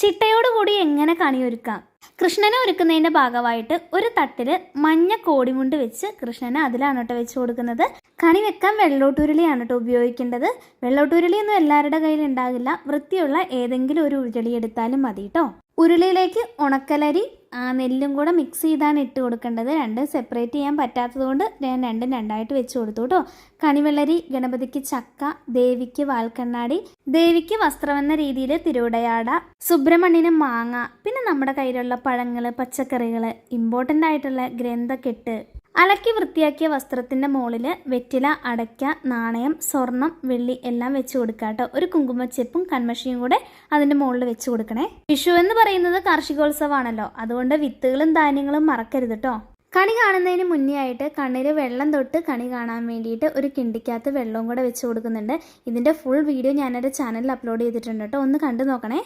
ചിട്ടയോടുകൂടി എങ്ങനെ കണിയൊരുക്കാം? കൃഷ്ണനെ ഒരുക്കുന്നതിൻ്റെ ഭാഗമായിട്ട് ഒരു തട്ടിൽ മഞ്ഞ കോടിമുണ്ട് വെച്ച് കൃഷ്ണനെ അതിലാണ് കേട്ടോ വെച്ച് കൊടുക്കുന്നത്. കണി വെക്കാൻ വെള്ളോട്ടുരുളിയാണ് കേട്ടോ ഉപയോഗിക്കേണ്ടത്. വെള്ളോട്ടുരുളിയൊന്നും എല്ലാവരുടെ കയ്യിൽ ഉണ്ടാകില്ല. വൃത്തിയുള്ള ഏതെങ്കിലും ഒരു ഉരുളി എടുത്താലും മതി കേട്ടോ. ഉരുളിയിലേക്ക് ഉണക്കലരി നെല്ലും കൂടെ മിക്സ് ചെയ്താണ് ഇട്ട് കൊടുക്കേണ്ടത്. രണ്ടും സെപ്പറേറ്റ് ചെയ്യാൻ പറ്റാത്തത് കൊണ്ട് ഞാൻ രണ്ടും രണ്ടായിട്ട് വെച്ച് കൊടുത്തു കേട്ടോ. കണിവെള്ളരി, ഗണപതിക്ക് ചക്ക, ദേവിക്ക് വാൽക്കണ്ണാടി, ദേവിക്ക് വസ്ത്രമെന്ന രീതിയിൽ തിരുവുടയാട, സുബ്രഹ്മണ്യന് മാങ്ങ, പിന്നെ നമ്മുടെ കയ്യിലുള്ള പഴങ്ങൾ, പച്ചക്കറികൾ, ഇമ്പോർട്ടൻ്റ് ആയിട്ടുള്ള ഗ്രന്ഥക്കെട്ട്, അലക്കി വൃത്തിയാക്കിയ വസ്ത്രത്തിൻ്റെ മുകളിൽ വെറ്റില, അടയ്ക്ക, നാണയം, സ്വർണം, വെള്ളി എല്ലാം വെച്ച് കൊടുക്കുക കേട്ടോ. ഒരു കുങ്കുമച്ചെപ്പും കൺമഷിയും കൂടെ അതിൻ്റെ മുകളിൽ വെച്ച് കൊടുക്കണേ. വിഷു എന്ന് പറയുന്നത് കാർഷികോത്സവമാണല്ലോ, അതുകൊണ്ട് വിത്തുകളും ധാന്യങ്ങളും മറക്കരുത് കേട്ടോ. കണി കാണുന്നതിന് മുന്നേ ആയിട്ട് കണ്ണിൽ വെള്ളം തൊട്ട് കണി കാണാൻ വേണ്ടിയിട്ട് ഒരു കിണ്ടിക്കകത്ത് വെള്ളവും കൂടെ വെച്ച് കൊടുക്കുന്നുണ്ട്. ഇതിൻ്റെ ഫുൾ വീഡിയോ ഞാനെൻ്റെ ചാനലിൽ അപ്ലോഡ് ചെയ്തിട്ടുണ്ട് കേട്ടോ, ഒന്ന് കണ്ടു നോക്കണേ.